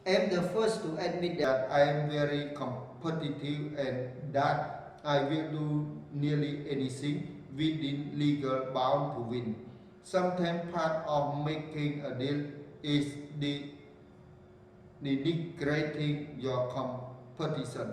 I'm the first to admit that I am very competitive and that I will do nearly anything within legal bound to win. Sometimes part of making a deal is denigrating your competition.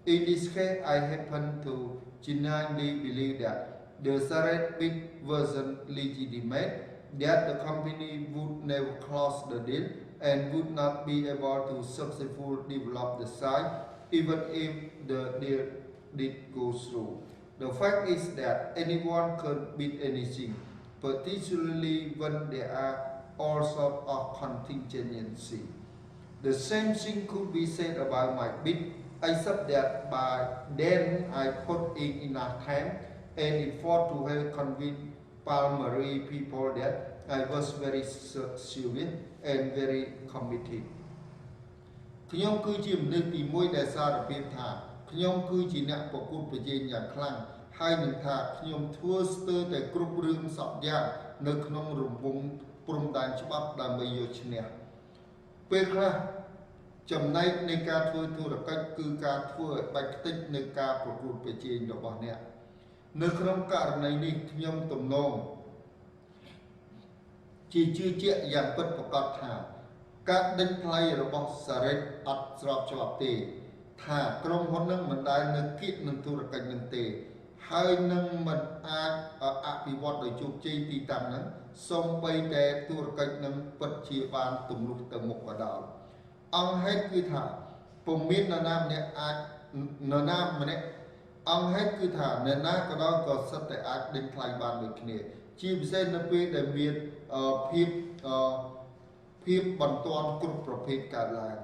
In this case, I happen to genuinely believe that the Salarien bid wasn't legitimate, that the company would never close the deal and would not be able to successfully develop the site even if the deal did go through. The fact is that anyone could bid anything, particularly when there are all sorts of contingency. The same thing could be said about my bid, except that by then I put in enough time and effort to help convince Palmary people that I was very serious and very committed. ខ្ញុំគឺជាមនុស្សទីមួយដែលសារភាពថាខ្ញុំគឺជាអ្នកប្រកួតប្រជែងយ៉ាងខ្លាំងហើយនឹងថាខ្ញុំធ្វើស្ទើរតែគ្រប់រឿងសពយ៉ាងនៅក្នុងរង្វង់ព្រំដែនច្បាប់ដើម្បីយកឈ្នះពេលខ្លះចំណែកនៃការធ្វើធុរកិច្ចគឺការធ្វើឲ្យបាច់ខ្ទេចនៅការប្រកួតប្រជែងរបស់អ្នកនៅក្នុងករណីនេះខ្ញុំទំនងជាជឿជាក់យ៉ាងពិតប្រាកដថាការដេញថ្លៃរបស់Salarienអត់ស្របច្បាប់ទេថាក្រុមហ៊ុននឹងមិនដែលនៅគៀកនឹងធុរកិច្ចនឹងទេហើយនឹងមិនអាចអភិវឌ្ឍដោយជោគជ័យទីតាំងនឹងសូម្បីតែធុរកិច្ចនឹងពិតជាបានទំនុះទៅមុខក៏ដោយអង្គហេតុគឺថាពុំមាននរណាម្នាក់អាចនរណាម្នាក់អង្គហេតុគឺថានរណាក៏ដោយក៏សិតតែអាចដេញថ្លៃបានដូចគ្នាជាពិសេសនៅពេលដែលមានភាពបន្ទាន់គ្រប់ប្រភេទកើតឡើង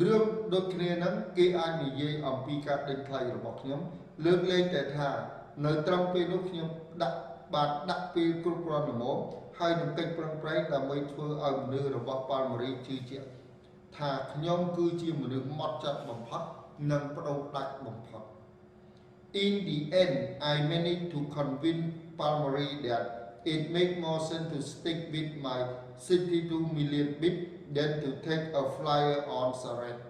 រឿងដូចគ្នាហ្នឹងគេអាចនិយាយអំពីការដេញថ្លៃរបស់ខ្ញុំលើកលែងតែថានៅត្រឹមពេលនោះខ្ញុំដាក់ពេលគ្រប់គ្រាន់ល្មមហើយនឹងកិច្ចប្រឹងប្រែងដើម្បីធ្វើឲ្យមនុស្សរបស់ប៉ាល់ម៉ារីជឿជាក់ថាខ្ញុំគឺជាមនុស្សម៉ត់ចត់បំផុតនិងបដូរដាច់បំផុត In the end I managed to convince Palmary that it made more sense to stick with my 62 million bid than to take a flyer on Salarien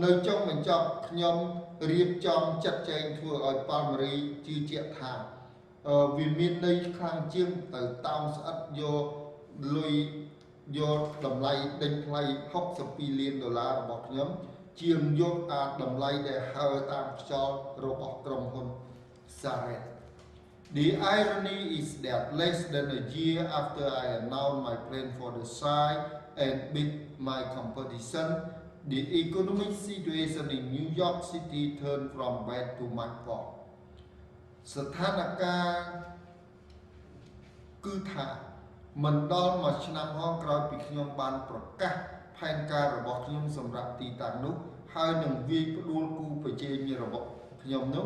នៅចុងបញ្ចប់ខ្ញុំរៀបចំចាត់ចែងធ្វើឲ្យប៉ាល់ម៉ារីជឿជាក់ថាវាមានន័យខ្លាំងជាងទៅតោងស្អិតយកលុយយកតម្លៃដេញថ្លៃ62លានដុល្លាររបស់ខ្ញុំជាងយកអាតម្លៃដែលហើតាមខ្យល់របស់ក្រុមហ៊ុន Salarien. The irony is that less than a year after I announced my plan for the site and beat my competition, the economic situation in New York City turned from bad to much worse. ស្ថានភាពគឺថាមិនដល់មួយឆ្នាំហោក្រោយពីខ្ញុំបានប្រកាសផែនការរបស់ខ្ញុំសម្រាប់ទីតាំងនោះហើយនឹងវាយផ្ដួលគូប្រជែងរបស់ខ្ញុំនោះ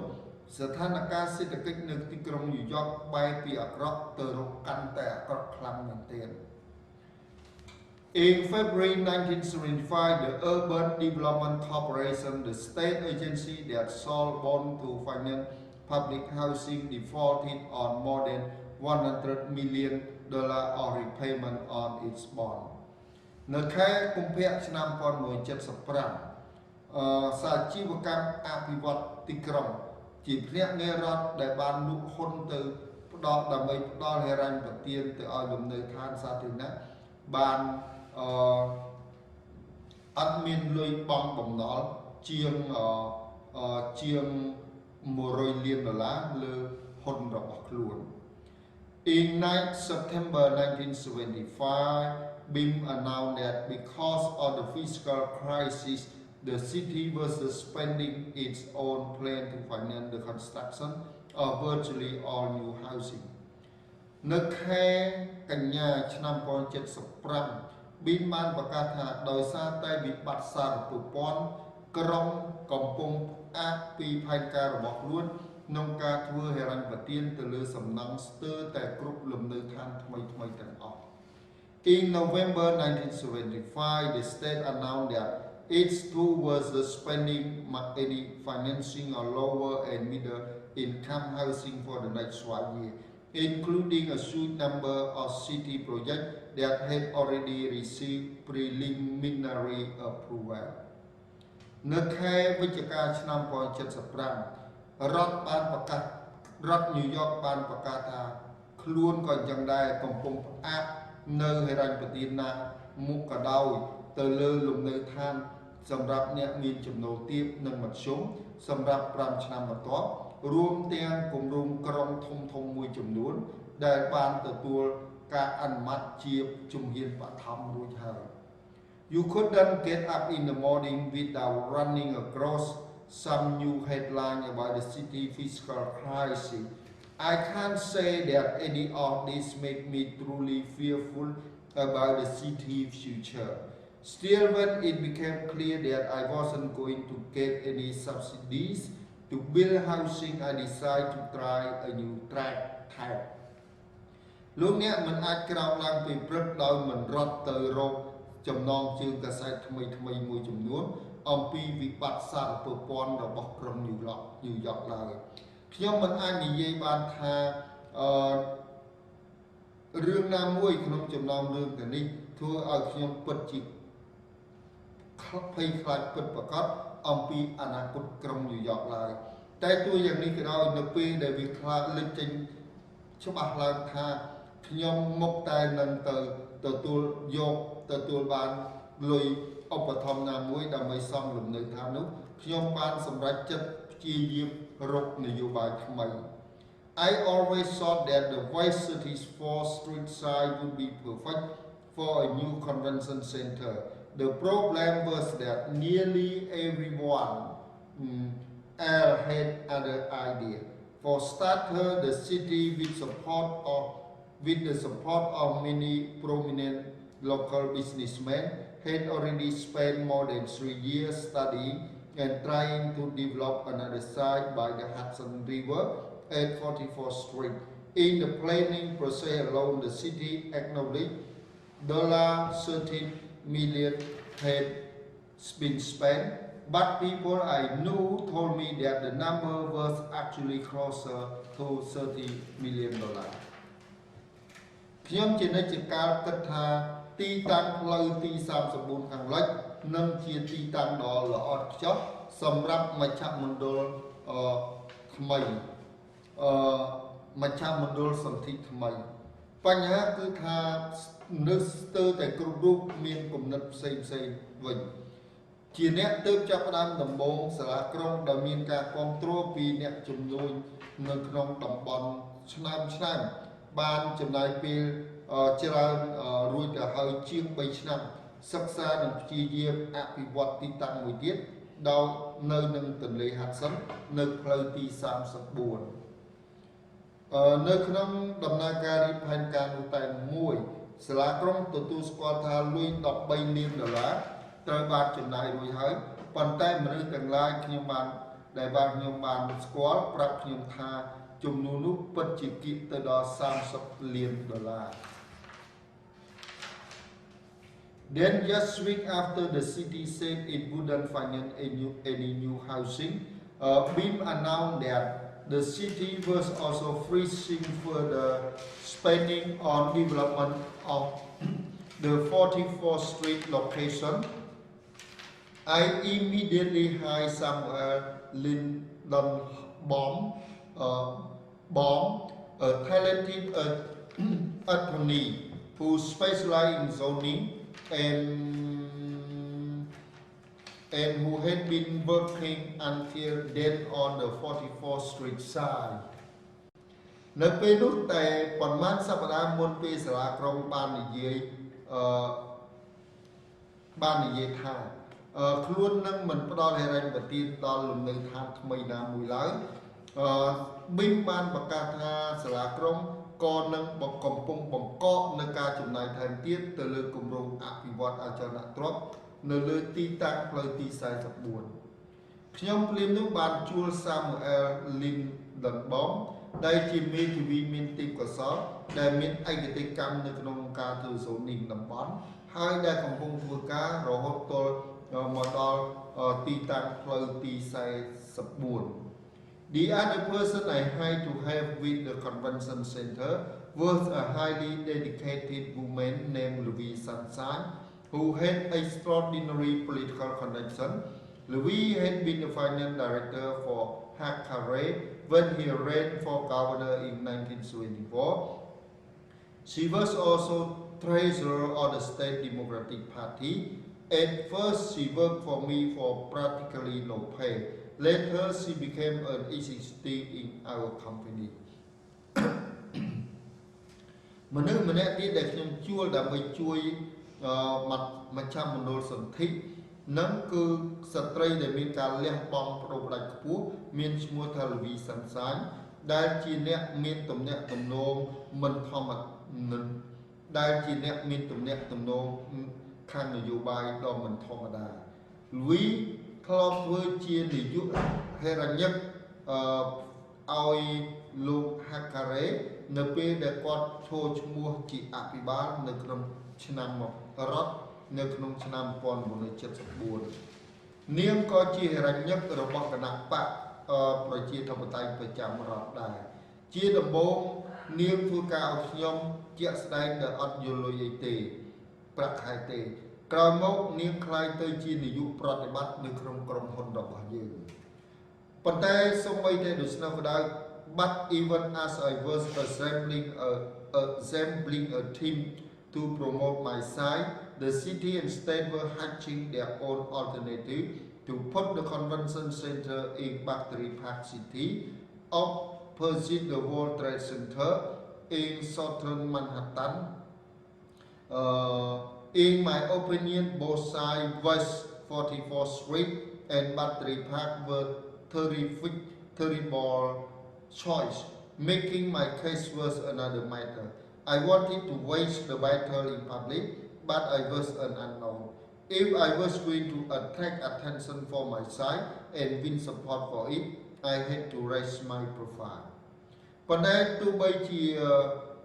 ស្ថានភាពសេដ្ឋកិច្ចនៅទីក្រុងញូវយ៉កបែរពីអាក្រក់ទៅរកកាន់តែអាក្រក់ខ្លាំងមែនទែន In February 1975, the Urban Development Corporation, the state agency that sold bonds to finance public housing, defaulted on more than $100 million of repayment on its bond. នៅខែកុម្ភៈឆ្នាំ1975សាជីវកម្មអភិវឌ្ឍទីក្រុងជាភ្នាក់ងាររដ្ឋដែលបានលក់ហ៊ុនទៅដើម្បីផ្ដល់ហិរញ្ញប្បទានទៅឲ្យលំនៅឋានសាធារណៈបានអត់មានលុយបង់បំណុលជាង$100 លានលើហ៊ុនរបស់ខ្លួន In September 1975, BIM announced that because of the fiscal crisis, the city was suspending its own plan to finance the construction of virtually all new housing. នៅខែកញ្ញាឆ្នាំ1975 BIM បានប្រកាសថាដោយសារតែវិបត្តិសារពើព័ន្ធក្រុងកំពុងអាកពីផែនការរបស់ខ្លួនក្នុងការធ្វើហិរញ្ញប្បទានទៅលើសំណង់ស្ទើរតែគ្រប់លំនៅឋានថ្មីទាំងអស់ In November 1975, the state announced that it too was suspending any financing or lower and middle income housing for the next 1 year, including a huge number of city projects that had already received preliminary approval នៅខែវិច្ឆិកាឆ្នាំ1975រដ្ឋបានប្រកាសរដ្ឋញូវយ៉កបានប្រកាសថាខ្លួនក៏អញ្ចឹងដែរកំពុងផ្អាកនៅហិរញ្ញប្បទានណាមុខក៏ដោយទៅលើលំនៅឋានសម្រាប់អ្នកមានចំណូលទាបនិងមធ្យមសម្រាប់5ឆ្នាំបន្ទាប់រួមទាំងគម្រោងក្រុងធំមួយចំនួនដែលបានទទួលការអនុម័តជាជំហានបឋមរួចហើយ You couldn't get up in the morning without running across some new headline about the city fiscal crisis. I can't say that any of this made me truly fearful about the city future. Still, when it became clear that I wasn't going to get any subsidies to build housing, I decided to try a new track. លោកអ្នកមិនអាចក្រោកឡើងពីព្រឹកដោយមិនរត់ទៅរកចំណងជើងកាសែតថ្មីមួយចំនួនអំពីវិបត្តិសារពើព័ន្ធរបស់ក្រុងញូវយ៉កឡើយខ្ញុំមិនអាចនិយាយបានថារឿងណាមួយក្នុងចំណោមរឿងទាំងនេះធ្វើឲ្យខ្ញុំពិតជាភ័យខ្លាចពិតប្រាកដអំពីអនាគតក្រុងញូវយ៉កឡើយតែទោះយ៉ាងនេះក៏ដោយនៅពេលដែលវាខ្លាចលេចចេញច្បាស់ឡើងថាខ្ញុំមុខតែនឹងទៅទទួលបានលុយឧបត្ថម្ភណាមួយដើម្បីសង់លំនៅឋាននោះខ្ញុំបានសម្រេចចិត្តព្យាយាមរកនយោបាយថ្មី I always thought that the Vice City's 4th Street side would be perfect for a new convention center. The problem was that nearly everyone else had other idea. For starters, the city with the support of many prominent local businessmen had already spent more than 3 years studying and trying to develop another site by the Hudson River at 44th Street. In the planning process alone, the city acknowledged $13 million had been spent, but people I knew told me that the number was actually closer to $30 million. ខ្ញុំជានិច្ចកាលគិតថាទីតាំងផ្លូវទី34ខាងលិចនឹងជាទីតាំងដ៏ល្អឥតខ្ចោះសម្រាប់មជ្ឈមណ្ឌលថ្មីមជ្ឈមណ្ឌលសន្ធិថ្មីបញ្ហាគឺថានៅស្ទើរតែគ្រប់រូបមានគំនិតផ្សេងវិញជាអ្នកទើបចាប់ផ្ដើមដំបូងសាលាក្រុងដែលមានការគ្រប់គ្រងពីអ្នកជំនួយនៅក្នុងតំបន់ឆ្នាំបានចំណាយពេលច្រើនរួចទៅហើយជាង3ឆ្នាំសិក្សានិងព្យាយាមអភិវឌ្ឍទីតាំងមួយទៀតដោយនៅនឹងទន្លេ Hudson នៅផ្លូវទី34នៅក្នុងដំណើរការរៀបផែនការនោះតែមួយសាលាក្រុងទទួលស្គាល់ថាលុយ$13 លានត្រូវបានចំណាយរួចហើយប៉ុន្តែមនុស្សទាំងឡាយខ្ញុំបានស្គាល់ប្រាប់ខ្ញុំថាចំនួននោះពិតជាគៀបទៅដល់$30 លាន Then just week after the city said it wouldn't finance any new housing, BIM announced that the city was also freezing further spending on development of the 44th Street location. I immediately hired Samuel Lindenbaum, a talented attorney who specialized in zoning and who had been working until then on the 44th Street side. នៅពេលនោះតែប៉ុន្មានសប្តាហ៍មុនពេលសាលាក្រុងបាននិយាយថាខ្លួននឹងមិនផ្ដល់ហិរញ្ញប្បទានដល់លំនៅឋានថ្មីណាមួយឡើយBIM បានប្រកាសថាសាលាក្រុងក៏នឹងកំពុងបង្កកនៅការចំណាយថែមទៀតទៅលើគម្រោងអភិវឌ្ឍអចលនទ្រព្យនៅលើទីតាំងផ្លូវទី44ខ្ញុំភ្លាមនោះបានជួល Samuel Lindenbaum ដែលជាមេធាវីមានទេពកោសល្យដែលមានឯកទេសកម្មនៅក្នុងការធ្វើ zoning តំបន់ហើយដែលកំពុងធ្វើការរហូតមកដល់ទីតាំងផ្លូវទី44 The other person I had to help with the convention center was a highly dedicated woman named Louise Sunshine who had extraordinary political connection. Louise had been the finance director for Hakkari when he ran for governor in 1974. She was also treasurer of the State Democratic Party. At first, she worked for me for practically no pay. Later, she became an executive in our company. មនុស្សម្នាក់ទៀតដែលខ្ញុំជួលដើម្បីជួយមជ្ឈមណ្ឌលសន្ធិនឹងគឺស្ត្រីដែលមានការលះបង់ប្តូរផ្ដាច់ខ្ពស់មានឈ្មោះថា Louise Sunshine ដែលជាអ្នកមានទំនាក់ទំនងមិនធម្មតាដែលជាអ្នកមានទំនាក់ទំនងខាងនយោបាយដ៏មិនធម្មតា Louise ធ្លាប់ធ្វើជានាយកហេរញ្ញិកឲ្យលោក Hakkari នៅពេលដែលគាត់ចូលឈ្មោះជាអភិបាលនៅក្នុងឆ្នាំរដ្ឋនៅក្នុងឆ្នាំ1974នាងក៏ជាហេរញ្ញិករបស់គណៈបកប្រជាធិបតេយ្យប្រចាំរដ្ឋដែរជាដំបូងនាងធ្វើការឲ្យខ្ញុំជាក់ស្ដែងដែលអត់យល់លុយអីទេប្រាក់ខែទេក្រោយមកនាងខ្លាយទៅជានាយកប្រតិបត្តិនៅក្នុងក្រុមហ៊ុនរបស់យើងប៉ុន្តែសូម្បីតែដូច្នោះក៏ដោយ But even as I was assembling a team to promote my side, the city and state were hatching their own alternative to put the convention center in Battery Park City, opposite the World Trade Center in southern Manhattan. In my opinion, both sides, West 44th Street and Battery Park, were terrible choice, making my case worse another matter. I wanted to wage the battle in public, but I was an unknown. If I was going to attract attention for my side and win support for it, I had to raise my profile. ប៉ុន្តែទោះបីជា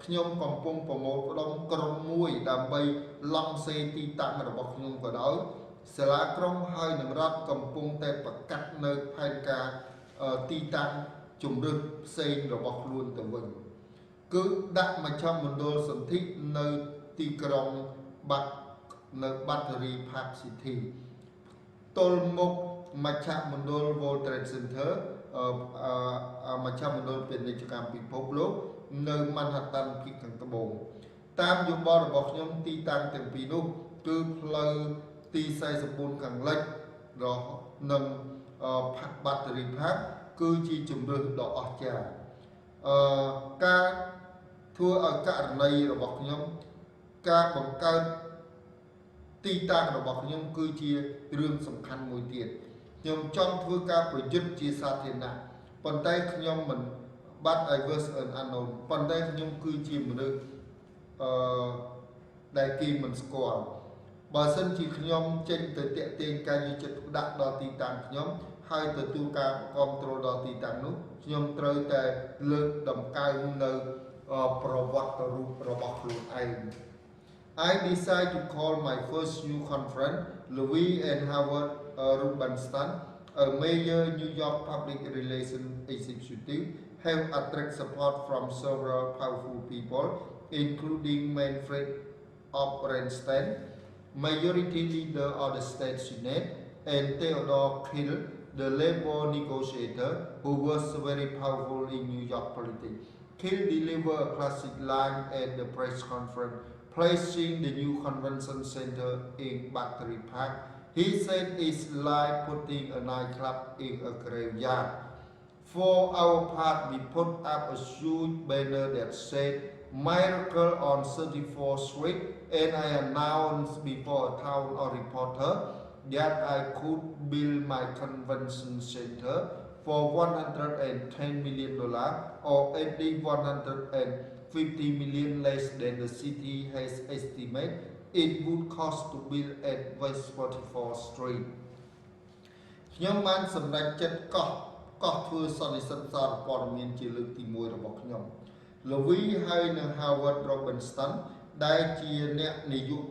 ខ្ញុំកំពុងប្រមូលផ្ដុំក្រុមមួយដើម្បីឡង់សេទីតាំងរបស់ខ្ញុំក៏ដោយសាលាក្រុងហើយនឹងរដ្ឋកំពុងតែប្រកាសនៅផែនការទីតាំងជំរឹះផ្សេងរបស់ខ្លួនទៅវិញគឺដាក់មជ្ឈមណ្ឌលសន្ធិនៅទីក្រុងនៅ Battery Park City ទល់មុខមជ្ឈមណ្ឌល World Trade Center មជ្ឈមណ្ឌលពាណិជ្ជកម្មពិភពលោកនៅ Manhattan ពីខាងត្បូងតាមយោបល់របស់ខ្ញុំទីតាំងទាំងពីរនោះគឺផ្លូវទី44ខាងលិចនិង Battery Park គឺជាជំរឿនដ៏អស្ចារ្យការធ្វើឲ្យករណីរបស់ខ្ញុំការបង្កើតទីតាំងរបស់ខ្ញុំគឺជារឿងសំខាន់មួយទៀតខ្ញុំចង់ធ្វើការប្រយុទ្ធជាសាធារណៈប៉ុន្តែខ្ញុំមិន but I was an unknown ប៉ុន្តែខ្ញុំគឺជាមនុស្សដែលគេមិនស្គាល់បើសិនជាខ្ញុំចេញទៅតាក់ទាញការយកចិត្តទុកដាក់ដល់ទីតាំងខ្ញុំហើយទទួលការគ្រប់គ្រងដល់ទីតាំងនោះខ្ញុំត្រូវតែលើកតម្កើងនៅប្រវត្តិរូបរបស់ខ្លួនឯង I decided to call my first new conference Louis and Howard Rubinstein a major New York public relations executive have attracted support from several powerful people including Manfred Oberstein majority leader of the state senate and Theodore Kill the labor negotiator who was very powerful in New York politics. Kill delivered a classic line at the press conference, placing the new convention center in Battery Park. He said it's like putting a nightclub in a graveyard. For our part, we put up a huge banner that said, Miracle on 34th Street, and I announced before a town reporter that I could build my convention center for $110 million or at least $150 million less than the city has estimated it would cost to build at West 44th Street. ខ្ញុំបានសម្រេចចិត្តកោះធ្វើសន្និសីទសារព័ត៌មានជាលើកទី1របស់ខ្ញុំ Louis ហើយនិង Howard Robinson ដែលជាអ្នកនាយក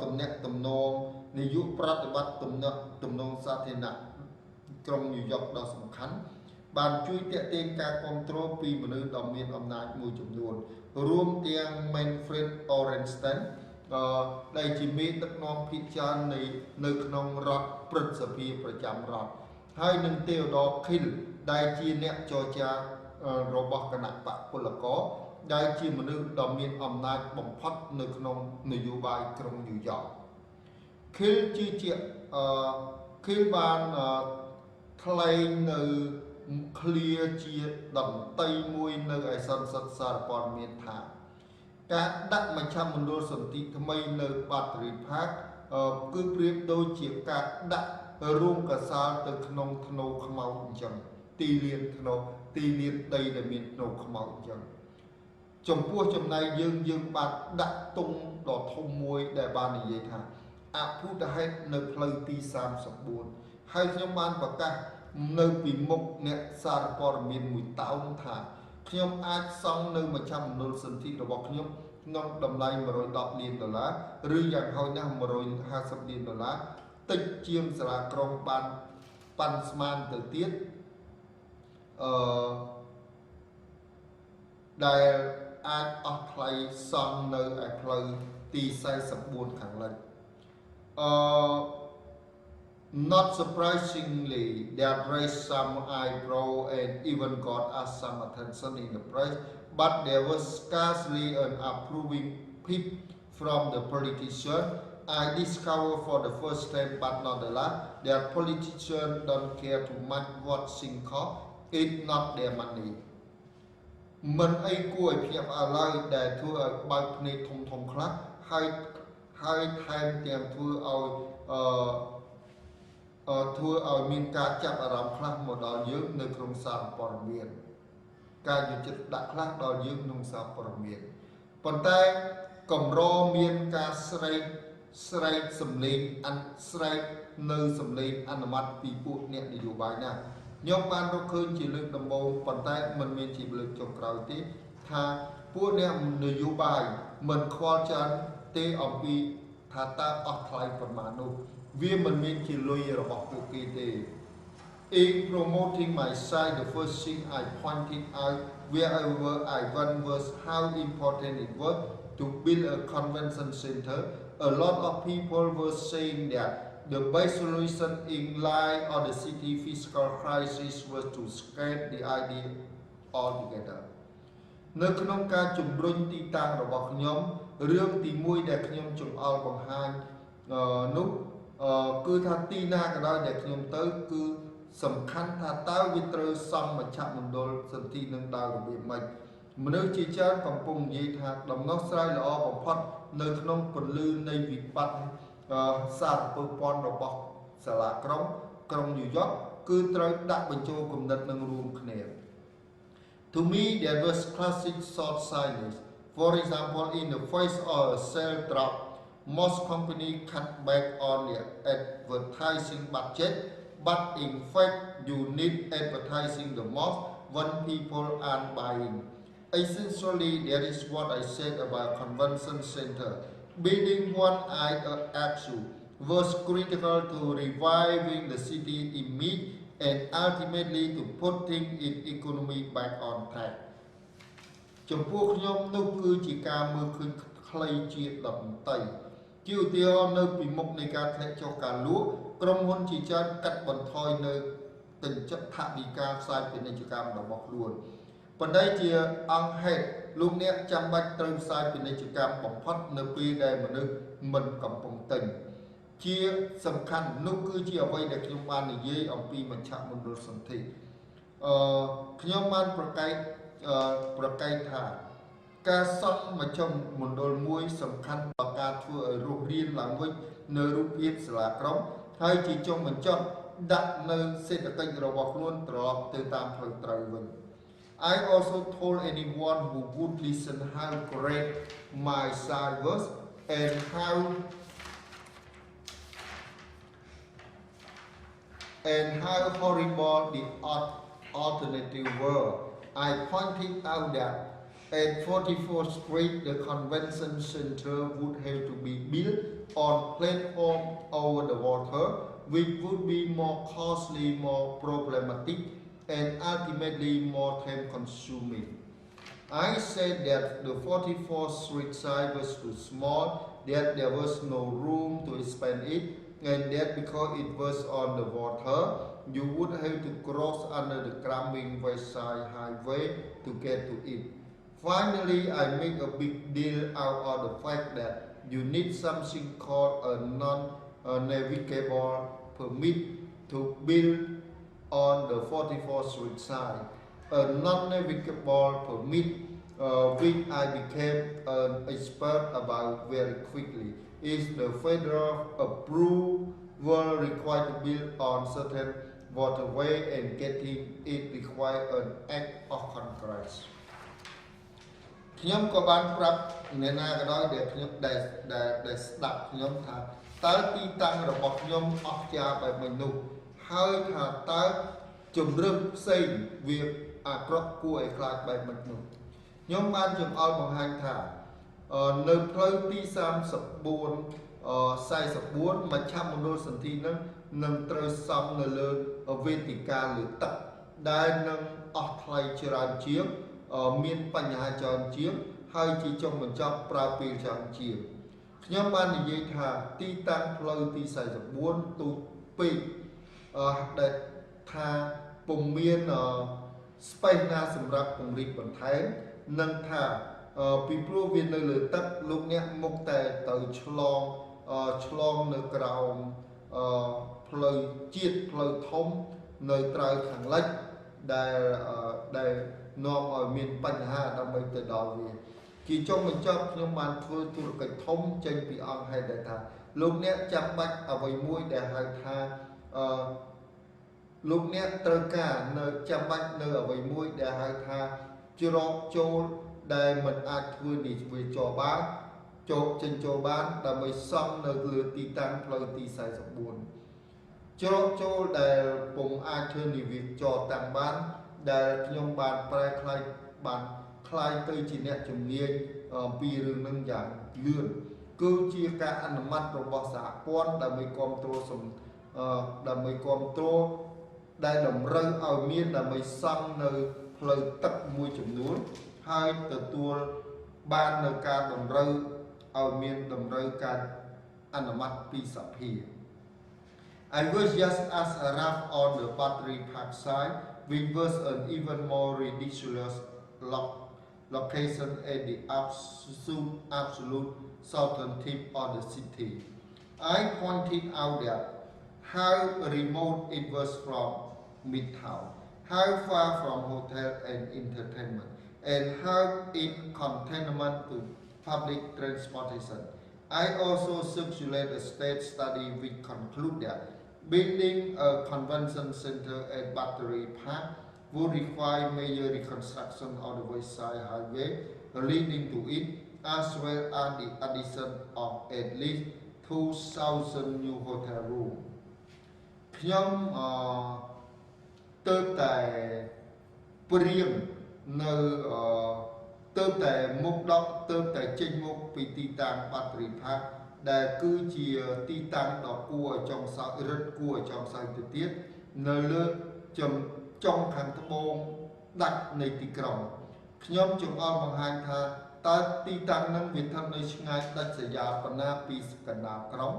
ទំនាក់ទំនងនាយកប្រតិបត្តិទំនាក់ទំនងសាធារណៈក្រុងញូវយ៉កដ៏សំខាន់ បានជួយតាក់ទាញការគ្រប់គ្រងពីមនុស្សដ៏មានអំណាចមួយចំនួនរួមទាំង Manfred Orenstein ដែលជាមេដឹកនាំភាគច្រើននៅក្នុងរដ្ឋព្រឹទ្ធសភាប្រចាំរដ្ឋហើយនឹង Theodore Kiel ដែលជាអ្នកចរចារបស់គណៈបកពលករដែលជាមនុស្សដ៏មានអំណាចបំផុតនៅក្នុងនយោបាយក្រុងញូវយ៉ក Kiel ជឿជាក់Kiel បានថ្លែងនៅឃ្លាជាដន្តីមួយនៅឯសន្និសីទសារព័ត៌មានថាការដាក់មជ្ឈមណ្ឌលសន្តិថ្មីនៅបាត់រីផាកគឺប្រៀបដូចជាការដាក់រូងកសាលទៅក្នុងធ្នូខ្មោចអញ្ចឹងទីលានដីដែលមានធ្នូខ្មោចអញ្ចឹងចំពោះចំណែកយើងបានដាក់ទង់ដ៏ធំមួយដែលបាននិយាយថាអភូតហេតុនៅផ្លូវទី34ហើយខ្ញុំបានប្រកាសនៅពីមុខអ្នកសារព័ត៌មានមួយតោងថាខ្ញុំអាចសង់នៅមជ្ឈមណ្ឌលសន្ធិរបស់ខ្ញុំក្នុងតម្លៃ$110 លានឬយ៉ាងហោចណាស់$150 លានតិចជាងសាលាក្រុងបានប៉ាន់ស្មានទៅទៀតដែលអាចអស់ថ្លៃសង់នៅឯផ្លូវទី44ខាងលិចNot surprisingly, that raised some eyebrow and even got us some attention in the press, but there was scarcely an approving peep from the politician. I discovered for the first time, but not the last, that politicians don't care too much what things cost. It's not their money. មិនអីគួរឲ្យភ្ញាក់ផ្អើលឡើយដែលធ្វើឲ្យបើកភ្នែកធំខ្លះហើយថែមទាំងធ្វើឲ្យមានការចាប់អារម្មណ៍ខ្លះមកដល់យើងនៅក្នុងសារព័ត៌មានការយកចិត្តដាក់ខ្លះដល់យើងក្នុងសារព័ត៌មានប៉ុន្តែកម្រមានការស្រែកសម្លេងស្រែកនៅសម្លេងអនុម័តពីពួកអ្នកនយោបាយណាខ្ញុំបានរកឃើញជាលើកដំបូងប៉ុន្តែមិនមានជាលើកចុងក្រោយទេថាពួកអ្នកនយោបាយមិនខ្វល់ច្រើនទេអំពីថាតើអស់ថ្លៃប៉ុន្មាននោះវាមិនមានជាលុយរបស់ពួកគេទេ In promoting my side, the first thing I pointed out wherever I went was how important it was to build a convention center. A lot of people were saying that the best solution in light of the city fiscal crisis was to scrap the idea altogether. នៅក្នុងការជំរុញទីតាំងរបស់ខ្ញុំរឿងទី1ដែលខ្ញុំចង្អុលបង្ហាញនោះគឺថាទីណាក៏ដោយដែលខ្ញុំទៅគឺសំខាន់ថាតើវាត្រូវសង់មជ្ឈមណ្ឌលសន្ធិនឹងដើររបៀបម៉េចមនុស្សជាច្រើនកំពុងនិយាយថាដំណោះស្រាយល្អបំផុតនៅក្នុងពន្លឺនៃវិបត្តិសារពើព័ន្ធរបស់សាលាក្រុងញូវយ៉កគឺត្រូវដាក់បញ្ចូលគំនិតនឹងរួមគ្នា To me there was classic short signage. For example, in the face of a sale drop, most companies cut back on their advertising budget, but in fact you need advertising the most when people aren't buying. Essentially, that is what I said about convention center. Building one actually was critical to reviving the city image and ultimately to putting its economy back on track. ចំពោះខ្ញុំនោះគឺជាការមើលឃើញខ្លីជាដន្តីជាឧទាហរណ៍នៅពីមុខនៃការធ្លាក់ចុះការលក់ក្រុមហ៊ុនជាច្រើនកាត់បន្ថយនៅកញ្ចក់ថវិកាផ្សាយពាណិជ្ជកម្មរបស់ខ្លួនប៉ុន្តែជាអង្គហេតុលោកអ្នកចាំបាច់ត្រូវផ្សាយពាណិជ្ជកម្មបំផុតនៅពេលដែលមនុស្សមិនកំពុងទិញជាសំខាន់នោះគឺជាអ្វីដែលខ្ញុំបាននិយាយអំពីមជ្ឈមណ្ឌលសន្ធិខ្ញុំបានប្រកែកថាការសង់មជ្ឈមណ្ឌលមួយសំខាន់ដល់ការធ្វើឲ្យរស់រានឡើងវិញនៅរូបភាពសាលាក្រុងហើយជាចុងបញ្ចប់ដាក់នៅសេដ្ឋកិច្ចរបស់ខ្លួនត្រឡប់ទៅតាមផ្លូវត្រូវវិញ I also told anyone who would listen how great my side was and how horrible the alternative were. I pointed out that at 44th Street, the convention center would have to be built on platform over the water, which would be more costly, more problematic, and ultimately more time consuming. I said that the 44th Street side was too small, that there was no room to expand it, and that because it was on the water, you would have to cross under the crumbling West Side Highway to get to it. Finally, I make a big deal out of the fact that you need something called a non-navigable permit to build on the 44th Street side. A non-navigable permit, which I became an expert about very quickly, is the federal approval required to build on certain waterway, and getting it requires an act of Congress. ខ្ញុំក៏បានប្រាប់អ្នកណាក៏ដោយដែលខ្ញុំដែលស្ដាប់ខ្ញុំថាតើទីតាំងរបស់ខ្ញុំអស្ចារ្យបែបម៉េចនោះហើយថាតើជំរឹះផ្សេងវាអាក្រក់គួរឲ្យខ្លាចបែបម៉េចនោះខ្ញុំបានចង្អុលបង្ហាញថានៅផ្លូវទី44 44មជ្ឈមណ្ឌលសន្ធិនឹងត្រូវសំនៅលើវេទិកាលើទឹកដែលនឹងអស់ថ្លៃច្រើនជាងមានបញ្ហាច្រើនជាងហើយជាចុងបញ្ចប់ប្រើពេលច្រើនជាងខ្ញុំបាននិយាយថាទីតាំងផ្លូវទី44ទូចពេកដែលថាពុំមានspace ណាសម្រាប់ពង្រីកបន្ថែមនិងថាពីព្រោះវានៅលើទឹកលោកអ្នកមុខតែទៅឆ្លងនៅក្រោមផ្លូវជាតិផ្លូវធំនៅត្រើយខាងលិចដែលនាំឲ្យមានបញ្ហាដើម្បីទៅដល់វាជាចុងបញ្ចប់ខ្ញុំបានធ្វើธุរកិច្ចធំចេញពីអង្គហេតុដែលថាលោកអ្នកចាំបាច់អ្វីមួយដែលហៅថាលោកអ្នកត្រូវការនៅចាំបាច់នៅអ្វីមួយដែលហៅថាច្រកចូលដែលមិនអាចធ្វើនេះវាចោលបានចេញចូលបានដើម្បីសំនៅលើទីតាំងផ្លូវទី44ច្រកចូលដែលពុំអាចធ្វើនេះវាចោលតាំងបានដែលខ្ញុំបានប្រែខ្លាយទៅជាអ្នកជំនាញពីរឿងនឹងយ៉ាងលឿនគឺជាការអនុម័តរបស់សហព័ន្ធដើម្បីគ្រប់គ្រងដែលតម្រូវឲ្យមានដើម្បីសង់នៅផ្លូវទឹកមួយចំនួនហើយទទួលបាននៅការតម្រូវឲ្យមានតម្រូវការអនុម័តពីសភា I was just as rough on the battery park side, which was an even more ridiculous location at the absolute southern tip of the city. I pointed out that how remote it was from Midtown, how far from hotel and entertainment, and how inconvenient to public transportation. I also circulated a state study which concluded that building a convention center at Battery Park would require major reconstruction of the West Side Highway leading to it, as well as the addition of at least 2,000 new hotel rooms. ខ្ញុំទៅតែព្រៀងនៅទៅតែមុខដកទៅតែចេញមកពីទីតាំងបាត់រីផាក់ដែលគឺជាទីតាំងដ៏គួរឲ្យចង់សោករឹតគួរឲ្យចង់សើចទៅទៀតនៅលើចុងខាងត្បូងដាច់នៃទីក្រុងខ្ញុំចង់អល់បង្ហាញថាតើទីតាំងនឹងវាស្ថិតនៅឆ្ងាយដាច់ស្រយាលប៉ុណ្ណាពីកណ្ដាលក្រុង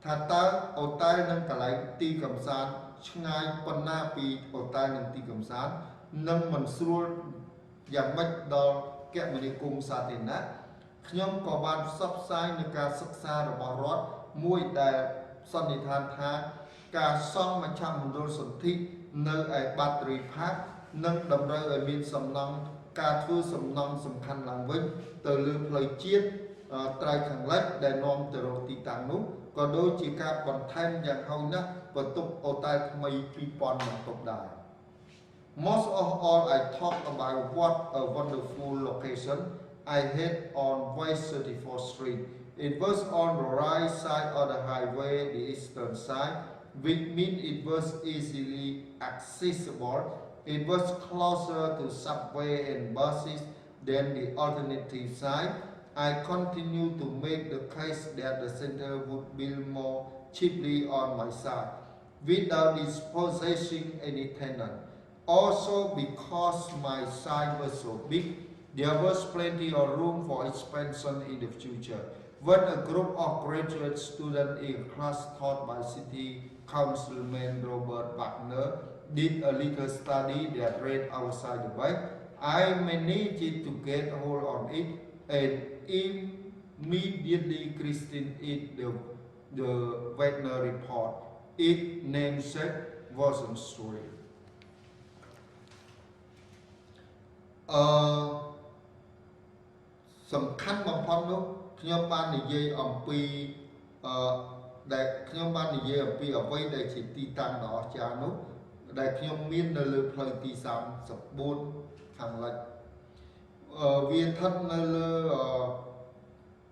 ថាតើអូតែលនិងកន្លែងទីកំសាន្តឆ្ងាយប៉ុណ្ណាពីអូតែលនិងទីកំសាន្តនឹងមិនស្រួលយ៉ាងម៉េចដល់គមនាគមន៍សាធារណៈខ្ញុំក៏បានផ្សព្វផ្សាយនៅការសិក្សារបស់រដ្ឋមួយដែលសន្និដ្ឋានថាការសង់មជ្ឈមណ្ឌលសន្ធិនៅឯបាត់រីផាក់នឹងតម្រូវឲ្យមានការធ្វើសំណង់សំខាន់ឡើងវិញទៅលើផ្លូវជាតិត្រើយខាងលិចដែលនាំទៅរកទីតាំងនោះក៏ដូចជាការបន្ថែមយ៉ាងហោចណាស់បន្ទប់អូតែលថ្មី 2000 បន្ទប់ដែរ Most of all, I talk about what a wonderful location I had on West 34th Street. It was on the right side of the highway, the eastern side, which means it was easily accessible. It was closer to subway and buses than the alternative side. I continue to make the case that the center would build more cheaply on my side, without dispossessing any tenant. Also, because my site was so big, there was plenty of room for expansion in the future. When a group of graduate students in a class taught by City Councilman Robert Wagner did a little study that read outside the bag, I managed to get hold on it and immediately christened it the Wagner Report. Its namesake wasn't story. សំខាន់បំផុតនោះខ្ញុំបាននិយាយអំពីដែលខ្ញុំបាននិយាយអំពីអ្វីដែលជាទីតាំងដ៏អស្ចារ្យនោះដែលខ្ញុំមាននៅលើផ្លូវទី34ខាងលិចវាស្ថិតនៅលើ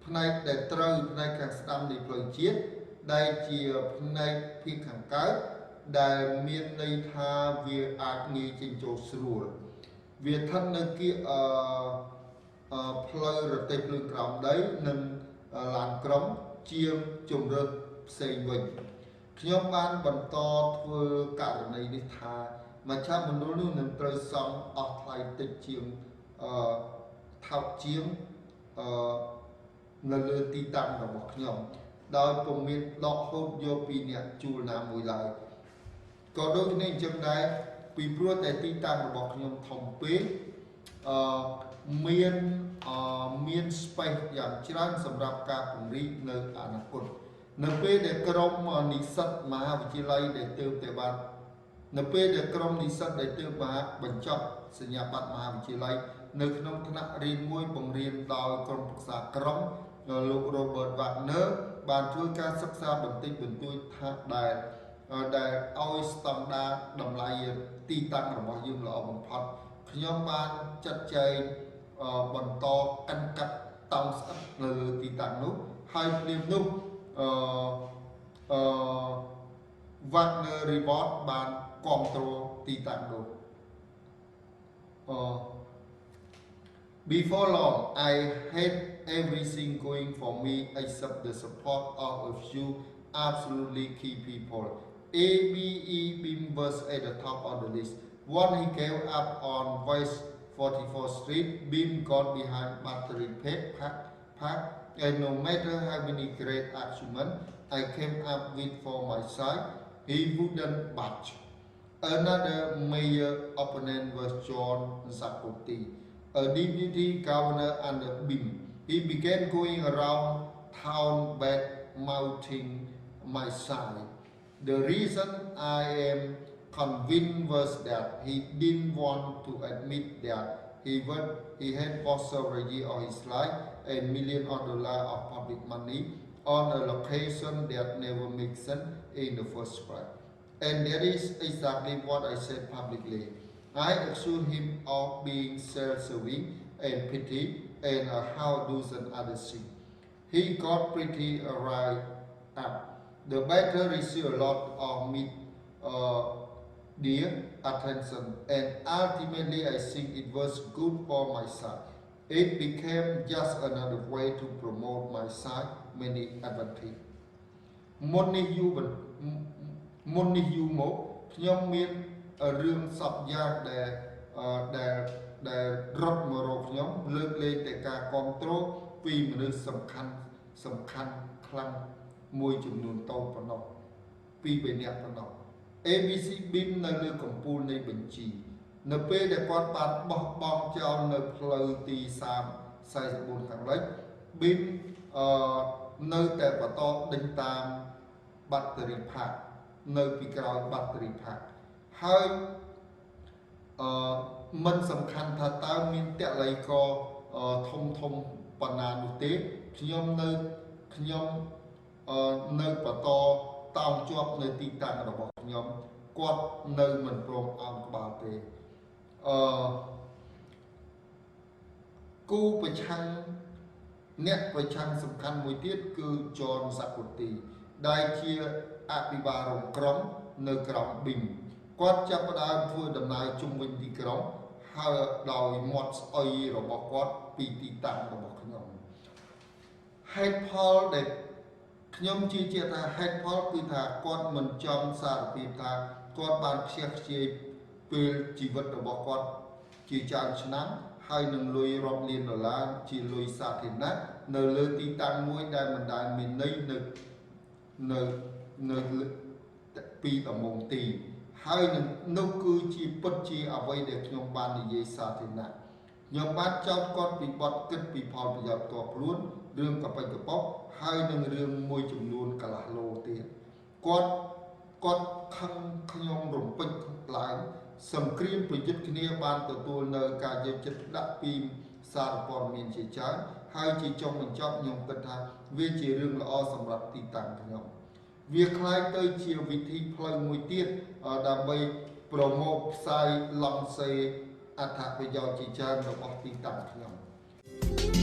ផ្នែកដែលត្រូវផ្នែកខាងស្ដាំនៃផ្លូវជាតិដែលជាផ្នែកភាគខាងកើតដែលមានន័យថាវាអាចងាយចេញចូលស្រួលវាស្ថិតនៅគៀកផ្លូវរទេះភ្លើងក្រោមដីនិងឡានក្រុងជាងជំរឿនផ្សេងវិញខ្ញុំបានបន្តធ្វើករណីនេះថាមជ្ឈមណ្ឌលនោះនឹងត្រូវសង់អស់ថ្លៃតិចជាងថោកជាងនៅលើទីតាំងរបស់ខ្ញុំដោយពុំមានដកហូតយកពីអ្នកជួលណាមួយឡើយក៏ដូចគ្នាអញ្ចឹងដែរពីព្រោះតែទីតាំងរបស់ខ្ញុំធំពេកមាន space យ៉ាងច្រើនសម្រាប់ការពង្រីកនៅអនាគតនៅពេលដែលក្រុមនិស្សិតមហាវិទ្យាល័យដែលទើបតែបាននៅពេលដែលក្រុមនិស្សិតដែលទើបបានបញ្ចប់សញ្ញាបត្រមហាវិទ្យាល័យនៅក្នុងថ្នាក់រៀនមួយបង្រៀនដោយក្រុមប្រឹក្សាក្រុមលោក Robert Wagner បានធ្វើការសិក្សាបន្តិចបន្តួចថាដែលឲ្យស្តង់ដារតម្លៃទីតាំងរបស់យើងល្អបំផុតខ្ញុំបានចាត់ចែងបន្តកាន់កាប់តោងស្អិតនៅលើទីតាំងនោះហើយព្រាមនោះWagner Report បានគ្រប់គ្រងទីតាំងនោះ Before long I had everything going for me except the support of a few absolutely key people. ABE Bim was at the top of the list. When he gave up on West 44th Street, Bim got behind Battery Park, and no matter how many great arguments I came up with for my side, he wouldn't budge. Another major opponent was John Zakotti, a deputy governor under Bim. He began going around town bad-mouthing my side. The reason I am convinced was that he didn't want to admit that he had lost several years of his life and millions of dollars of public money on a location that never makes sense in the first place. And that is exactly what I said publicly. I accused him of being self-serving and petty and how dozen other things. He got pretty right up. The battle received a lot of dear attention, and ultimately I think it was good for my side. It became just another way to promote my side many advantages. មុននេះយូរមកខ្ញុំមានរឿងសពយ៉ាងដែលរត់មករកខ្ញុំលើកលែងតែការគ្រប់គ្រងពីមនុស្សសំខាន់ខ្លាំងមួយចំនួនតូចប៉ុណ្ណោះពី3នាក់ប៉ុណ្ណោះ ABC Bim នៅលើកំពូលនៃបញ្ជីនៅពេលដែលគាត់បានបោះបង់ចោលនៅផ្លូវទី44ខាងលិច Bim នៅតែបន្តដេញតាមបាត់តេរីផាកនៅពីក្រោយបាត់តេរីផាកហើយមិនសំខាន់ថាតើមានតល័យកធំប៉ុណ្ណានោះទេខ្ញុំនៅបន្តតោងជាប់នៅទីតាំងរបស់ខ្ញុំគាត់នៅមិនព្រមអោនក្បាលទេគូប្រឆាំងអ្នកប្រឆាំងសំខាន់មួយទៀតគឺ John Zakotti ដែលជាអភិបាលរងក្រុងនៅក្រោម Bim គាត់ចាប់ផ្ដើមធ្វើដំណើរជុំវិញទីក្រុងហើយដោយមាត់ស្អុយរបស់គាត់ពីទីតាំងរបស់ខ្ញុំហេតុផលដែលខ្ញុំជឿជាក់ថាហេតុផលគឺថាគាត់មិនចង់សារភាពថាគាត់បានខ្ជះខ្ជាយ ពេលជីវិតរបស់គាត់ជាច្រើនឆ្នាំហើយនឹងលុយរាប់លានដុល្លារជាលុយសាធារណៈនៅលើទីតាំងមួយដែលមិនដែលមានន័យនៅពីដំណងទីហើយនឹងនោះគឺជាពិតជាអ្វីដែលខ្ញុំបាននិយាយសាធារណៈខ្ញុំបានចោទគាត់ពីបទគិតពីផលប្រយោជន៍ផ្ទាល់ខ្លួនរឿងកប៉ិចកប៉ុកហើយនឹងរឿងមួយចំនួនកន្លះឡូទៀតគាត់ខឹងខ្ញុំរំពេចឡើងសង្គ្រាមប្រយុទ្ធគ្នាបានទទួលនៅការយកចិត្តទុកដាក់ពីសារព័ត៌មានជាច្រើនហើយជាចុងបញ្ចប់ខ្ញុំគិតថាវាជារឿងល្អសម្រាប់ទីតាំងខ្ញុំវាคล้ายទៅជាវិធីផ្លូវមួយទៀតដើម្បីប្រមូលផ្សាយឡង់សេអត្ថប្រយោជន៍ជាច្រើនរបស់ទីតាំងខ្ញុំ